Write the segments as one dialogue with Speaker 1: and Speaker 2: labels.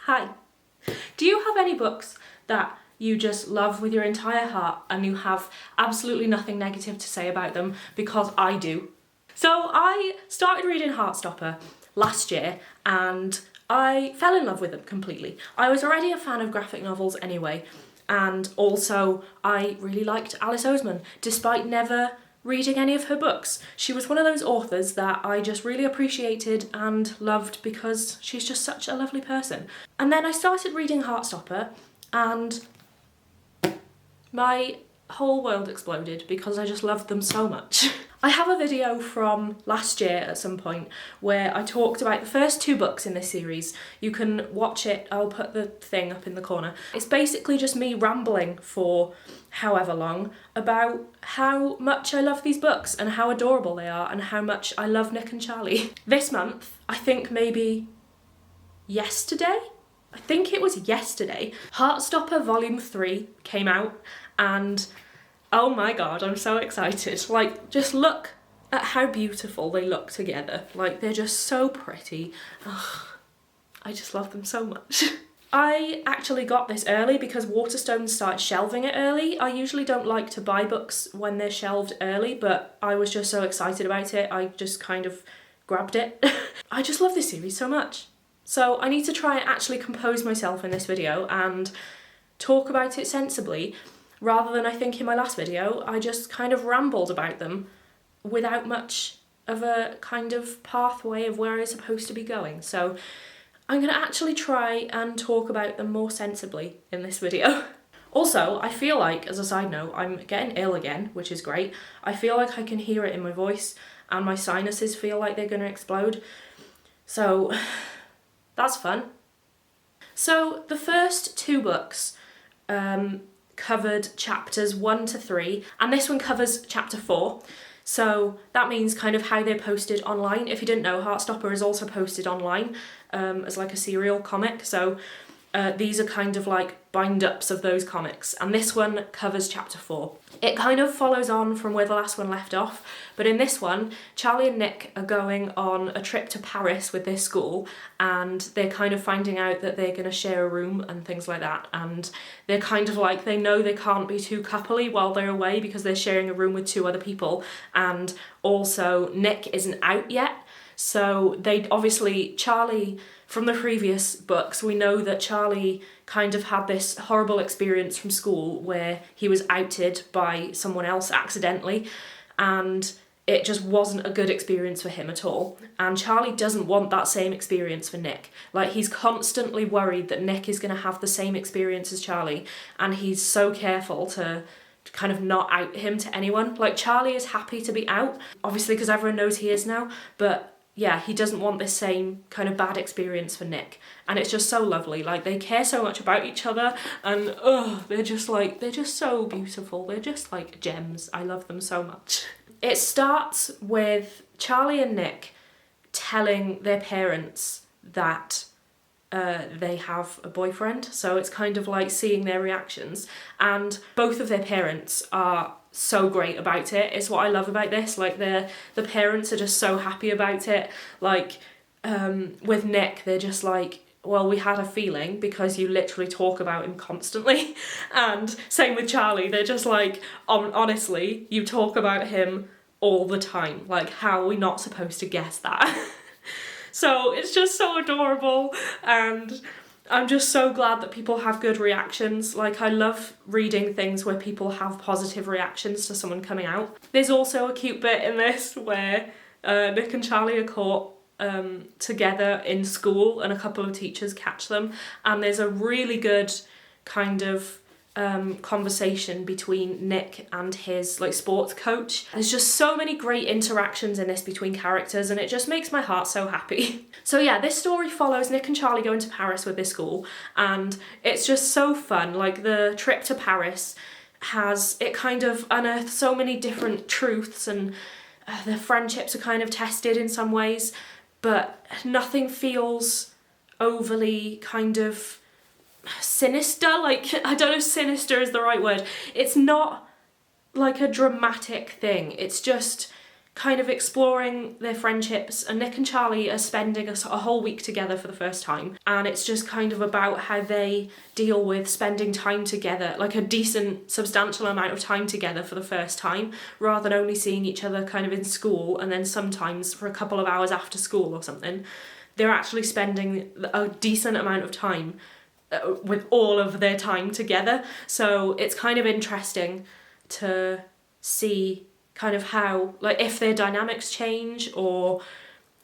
Speaker 1: Hi. Do you have any books that you just love with your entire heart and you have absolutely nothing negative to say about them? Because I do. So I started reading Heartstopper last year and I fell in love with them completely. I was already a fan of graphic novels anyway, and also I really liked Alice Oseman, despite never reading any of her books. She was one of those authors that I just really appreciated and loved because she's just such a lovely person. And then I started reading Heartstopper and my whole world exploded because I just loved them so much. I have a video from last year at some point where I talked about the first two books in this series. You can watch it, I'll put the thing up in the corner. It's basically just me rambling for however long about how much I love these books and how adorable they are and how much I love Nick and Charlie. This month, I think maybe yesterday? I think it was yesterday, Heartstopper Volume 3 came out and oh my god, I'm so excited. Like, just look at how beautiful they look together. Like, they're just so pretty. Ugh, I just love them so much. I actually got this early because Waterstones started shelving it early. I usually don't like to buy books when they're shelved early, but I was just so excited about it, I just kind of grabbed it. I just love this series so much. So I need to try and actually compose myself in this video and talk about it sensibly, rather than I think in my last video, I just kind of rambled about them without much of a kind of pathway of where I was supposed to be going. So I'm gonna actually try and talk about them more sensibly in this video. Also, I feel like, as a side note, I'm getting ill again, which is great. I feel like I can hear it in my voice and my sinuses feel like they're gonna explode. So that's fun. So the first two books covered chapters 1 to 3, and this one covers chapter 4. So that means kind of how they're posted online. If you didn't know, Heartstopper is also posted online as like a serial comic. So these are kind of like bind-ups of those comics, and this one covers chapter 4. It kind of follows on from where the last one left off, but in this one, Charlie and Nick are going on a trip to Paris with their school, and they're kind of finding out that they're going to share a room and things like that, and they're kind of like, they know they can't be too coupley while they're away because they're sharing a room with two other people, and also Nick isn't out yet. So they obviously, Charlie, from the previous books, we know that Charlie kind of had this horrible experience from school where he was outed by someone else accidentally, and it just wasn't a good experience for him at all. And Charlie doesn't want that same experience for Nick. Like, he's constantly worried that Nick is going to have the same experience as Charlie, and he's so careful to kind of not out him to anyone. Like, Charlie is happy to be out, obviously because everyone knows he is now, but yeah, he doesn't want this same kind of bad experience for Nick. And it's just so lovely. Like, they care so much about each other, and they're just so beautiful. They're just like gems. I love them so much. It starts with Charlie and Nick telling their parents that they have a boyfriend. So it's kind of like seeing their reactions. And both of their parents are so great about it. It's what I love about this. Like, the parents are just so happy about it. Like, with Nick, they're just like, well, we had a feeling because you literally talk about him constantly. And same with Charlie, they're just like, honestly, you talk about him all the time. Like, how are we not supposed to guess that? So it's just so adorable, and I'm just so glad that people have good reactions. Like, I love reading things where people have positive reactions to someone coming out. There's also a cute bit in this where Nick and Charlie are caught together in school and a couple of teachers catch them, and there's a really good kind of conversation between Nick and his like sports coach. There's just so many great interactions in this between characters, and it just makes my heart so happy. So yeah, this story follows Nick and Charlie going to Paris with their school, and it's just so fun. Like, the trip to Paris it kind of unearths so many different truths, and their friendships are kind of tested in some ways, but nothing feels overly kind of sinister. Like, I don't know if sinister is the right word. It's not like a dramatic thing. It's just kind of exploring their friendships, and Nick and Charlie are spending a whole week together for the first time, and it's just kind of about how they deal with spending time together, like a decent, substantial amount of time together for the first time, rather than only seeing each other kind of in school and then sometimes for a couple of hours after school or something. They're actually spending a decent amount of time with all of their time together, so it's kind of interesting to see kind of how, like, if their dynamics change, or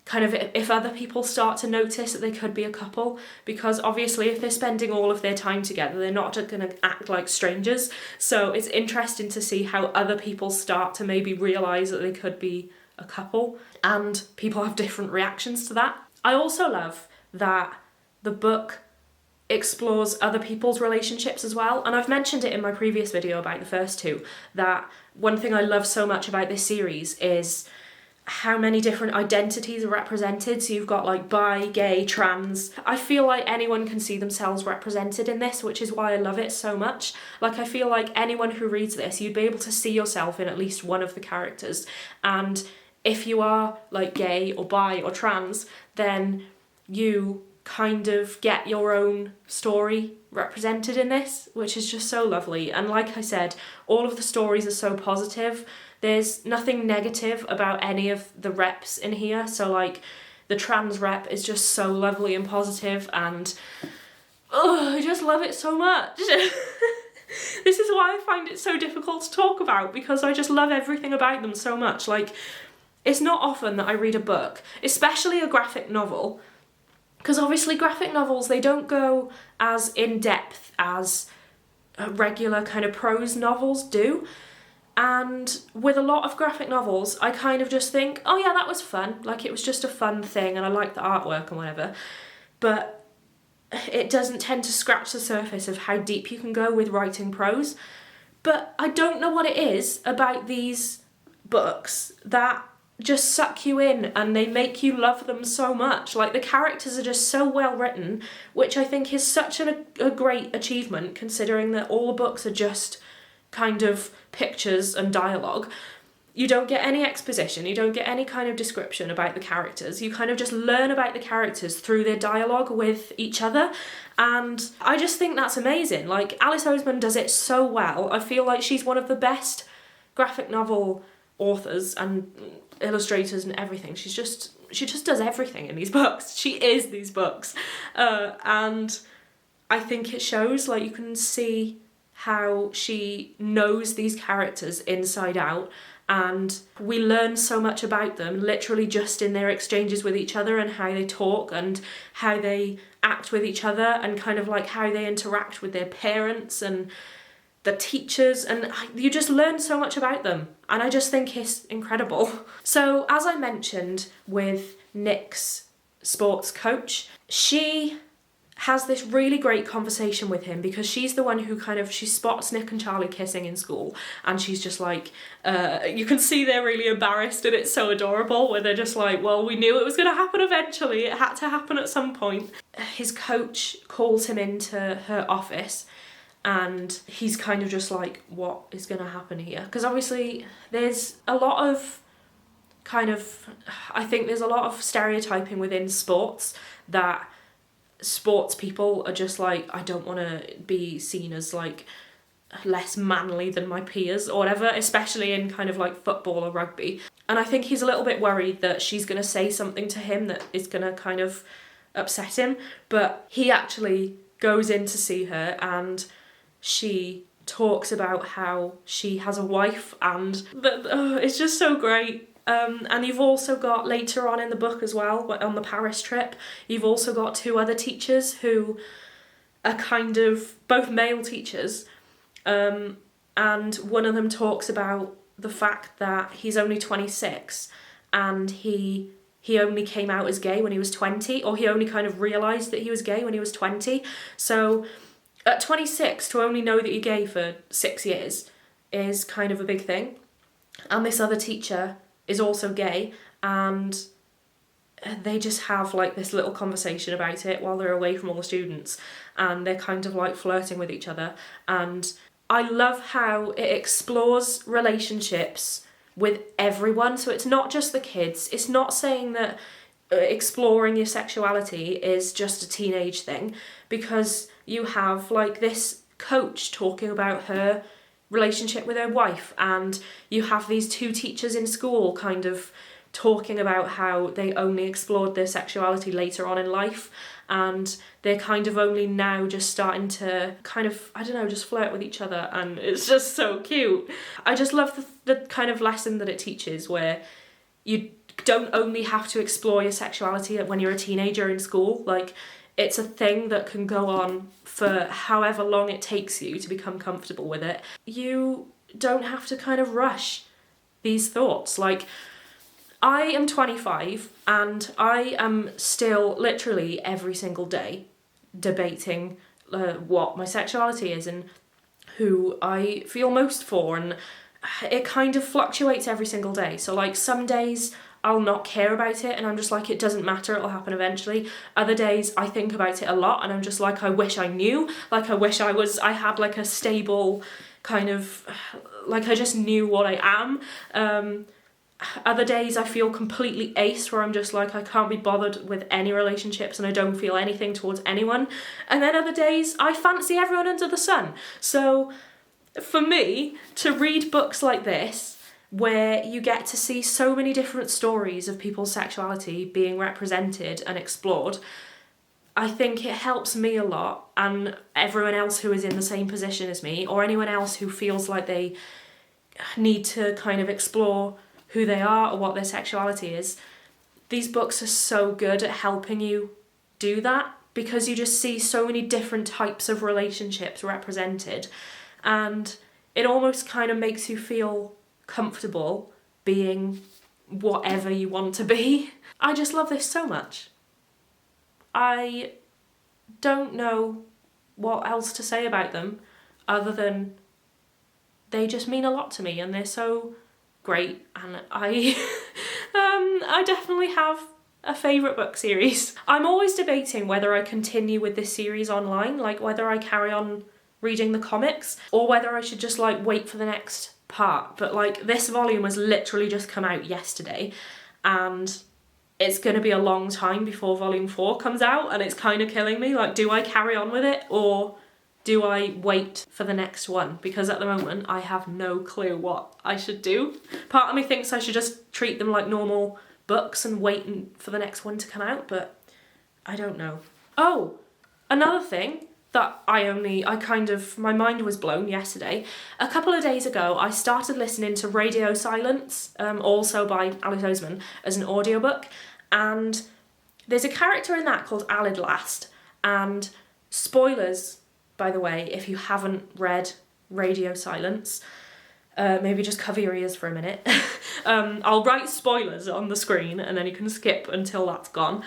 Speaker 1: kind of if other people start to notice that they could be a couple, because obviously if they're spending all of their time together, they're not going to act like strangers, so it's interesting to see how other people start to maybe realise that they could be a couple, and people have different reactions to that. I also love that the book explores other people's relationships as well, and I've mentioned it in my previous video about the first two, that one thing I love so much about this series is how many different identities are represented. So you've got like bi, gay, trans. I feel like anyone can see themselves represented in this, which is why I love it so much. Like, I feel like anyone who reads this, you'd be able to see yourself in at least one of the characters, and if you are like gay or bi or trans, then you kind of get your own story represented in this, which is just so lovely. And like I said, all of the stories are so positive. There's nothing negative about any of the reps in here. So like the trans rep is just so lovely and positive, and I just love it so much. This is why I find it so difficult to talk about, because I just love everything about them so much. Like, it's not often that I read a book, especially a graphic novel, because obviously graphic novels, they don't go as in-depth as regular kind of prose novels do. And with a lot of graphic novels, I kind of just think, oh yeah, that was fun. Like, it was just a fun thing and I like the artwork and whatever. But it doesn't tend to scratch the surface of how deep you can go with writing prose. But I don't know what it is about these books that just suck you in and they make you love them so much. Like, the characters are just so well written, which I think is such a great achievement, considering that all the books are just kind of pictures and dialogue. You don't get any exposition, you don't get any kind of description about the characters. You kind of just learn about the characters through their dialogue with each other, and I just think that's amazing. Like, Alice Oseman does it so well. I feel like she's one of the best graphic novel authors and illustrators and everything. She just does everything in these books. She is these books, and I think it shows. Like, you can see how she knows these characters inside out, and we learn so much about them literally just in their exchanges with each other, and how they talk and how they act with each other, and kind of like how they interact with their parents and the teachers, and you just learn so much about them, and I just think it's incredible. So, as I mentioned with Nick's sports coach, she has this really great conversation with him, because she's the one who she spots Nick and Charlie kissing in school, and she's just like, you can see they're really embarrassed, and it's so adorable, where they're just like, well, we knew it was going to happen eventually, it had to happen at some point. His coach calls him into her office, and he's kind of just like, what is going to happen here? Because obviously there's a lot of I think there's a lot of stereotyping within sports, that sports people are just like, I don't want to be seen as like less manly than my peers or whatever, especially in kind of like football or rugby. And I think he's a little bit worried that she's going to say something to him that is going to kind of upset him, but he actually goes in to see her, and she talks about how she has a wife, and it's just so great. And you've also got, later on in the book as well, on the Paris trip, you've also got two other teachers who are kind of both male teachers, and one of them talks about the fact that he's only 26, and he only came out as gay when he was 20, or he only kind of realised that he was gay when he was 20. So at 26, to only know that you're gay for 6 years is kind of a big thing. And this other teacher is also gay, and they just have like this little conversation about it while they're away from all the students, and they're kind of like flirting with each other. And I love how it explores relationships with everyone. So it's not just the kids. It's not saying that exploring your sexuality is just a teenage thing, because you have like this coach talking about her relationship with her wife, and you have these two teachers in school kind of talking about how they only explored their sexuality later on in life, and they're kind of only now just starting to kind of, I don't know, just flirt with each other, and it's just so cute. I just love the kind of lesson that it teaches, where you don't only have to explore your sexuality when you're a teenager in school. Like, it's a thing that can go on for however long it takes you to become comfortable with it. You don't have to kind of rush these thoughts. Like, I am 25 and I am still literally every single day debating what my sexuality is and who I feel most for, and it kind of fluctuates every single day. So like, some days I'll not care about it and I'm just like, it doesn't matter, it'll happen eventually. Other days I think about it a lot and I'm just like, I wish I knew. Like, I wish I had like a stable kind of, like, I just knew what I am. Other days I feel completely ace, where I'm just like, I can't be bothered with any relationships and I don't feel anything towards anyone. And then other days I fancy everyone under the sun. So for me, to read books like this, where you get to see so many different stories of people's sexuality being represented and explored, I think it helps me a lot, and everyone else who is in the same position as me, or anyone else who feels like they need to kind of explore who they are or what their sexuality is. These books are so good at helping you do that, because you just see so many different types of relationships represented, and it almost kind of makes you feel comfortable being whatever you want to be. I just love this so much. I don't know what else to say about them other than they just mean a lot to me and they're so great, and I definitely have a favourite book series. I'm always debating whether I continue with this series online, like whether I carry on reading the comics or whether I should just like wait for the next part. But like, this volume has literally just come out yesterday and it's going to be a long time before volume 4 comes out, and it's kind of killing me. Like, do I carry on with it or do I wait for the next one? Because at the moment I have no clue what I should do. Part of me thinks I should just treat them like normal books and wait for the next one to come out, but I don't know. Oh, another thing that my mind was blown yesterday. A couple of days ago, I started listening to Radio Silence, also by Alice Oseman, as an audiobook, and there's a character in that called Alice Last, and spoilers, by the way, if you haven't read Radio Silence, maybe just cover your ears for a minute. I'll write spoilers on the screen and then you can skip until that's gone.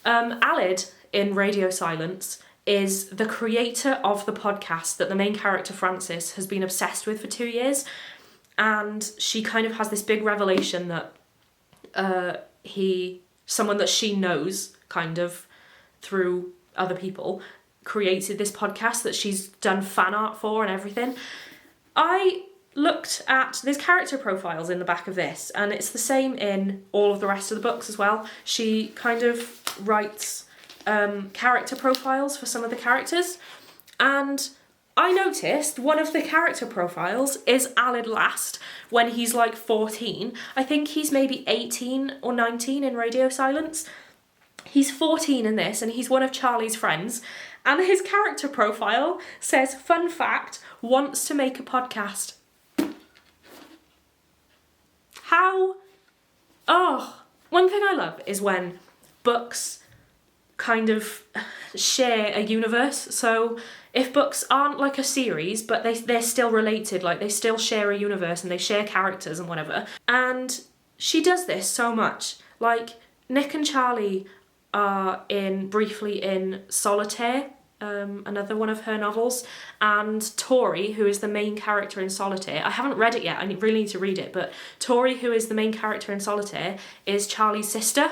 Speaker 1: Alid in Radio Silence is the creator of the podcast that the main character, Frances, has been obsessed with for 2 years. And she kind of has this big revelation that someone that she knows, kind of, through other people, created this podcast that she's done fan art for and everything. I looked at, there's character profiles in the back of this, and it's the same in all of the rest of the books as well. She kind of writes character profiles for some of the characters, and I noticed one of the character profiles is Alid Last when he's like 14. I think he's maybe 18 or 19 in Radio Silence. He's 14 in this, and he's one of Charlie's friends, and his character profile says, fun fact, wants to make a podcast. How? Oh, one thing I love is when books kind of share a universe. So if books aren't like a series, but they're still related, like they still share a universe and they share characters and whatever. And she does this so much. Like, Nick and Charlie are briefly in Solitaire, another one of her novels, and Tori, who is the main character in Solitaire, I haven't read it yet, I really need to read it, but Tori, who is the main character in Solitaire, is Charlie's sister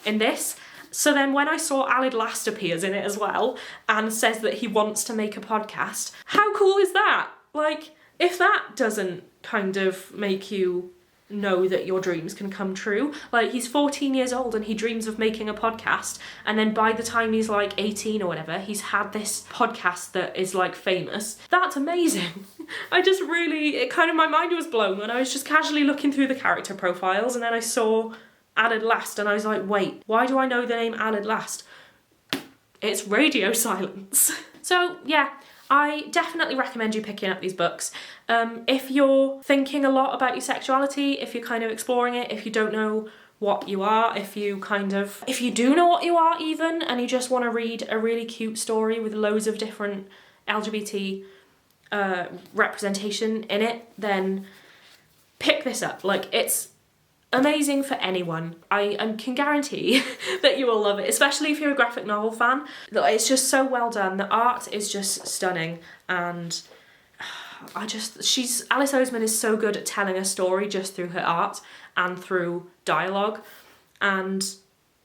Speaker 1: in this. So then when I saw Alid Last appears in it as well and says that he wants to make a podcast, how cool is that? Like, if that doesn't kind of make you know that your dreams can come true. Like, he's 14 years old and he dreams of making a podcast, and then by the time he's like 18 or whatever, he's had this podcast that is like famous. That's amazing. My mind was blown when I was just casually looking through the character profiles, and then I saw Added Last and I was like, wait, why do I know the name Added Last? It's radio silence. So yeah, I definitely recommend you picking up these books. If you're thinking a lot about your sexuality, if you're kind of exploring it, if you don't know what you are, if you do know what you are even, and you just want to read a really cute story with loads of different LGBT representation in it, then pick this up. Like, it's amazing for anyone. I can guarantee that you will love it, especially if you're a graphic novel fan. It's just so well done. The art is just stunning, and Alice Oseman is so good at telling a story just through her art and through dialogue. And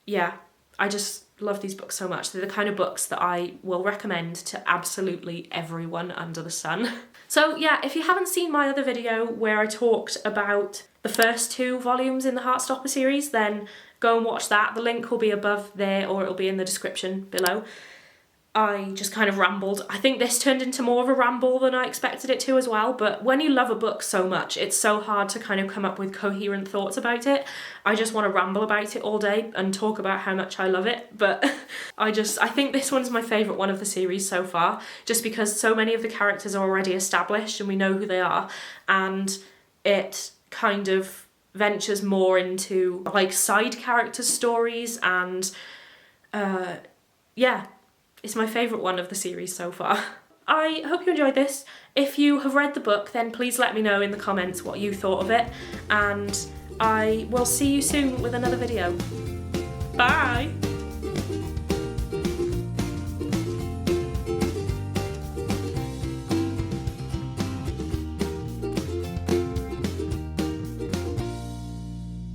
Speaker 1: yeah, I just love these books so much. They're the kind of books that I will recommend to absolutely everyone under the sun. So yeah, if you haven't seen my other video where I talked about the first 2 volumes in the Heartstopper series, then go and watch that. The link will be above there, or it'll be in the description below. I just kind of rambled. I think this turned into more of a ramble than I expected it to as well, but when you love a book so much, it's so hard to kind of come up with coherent thoughts about it. I just want to ramble about it all day and talk about how much I love it, but I think this one's my favourite one of the series so far, just because so many of the characters are already established and we know who they are, and it kind of ventures more into like side character stories, and yeah, it's my favourite one of the series so far. I hope you enjoyed this. If you have read the book, then please let me know in the comments what you thought of it, and I will see you soon with another video. Bye!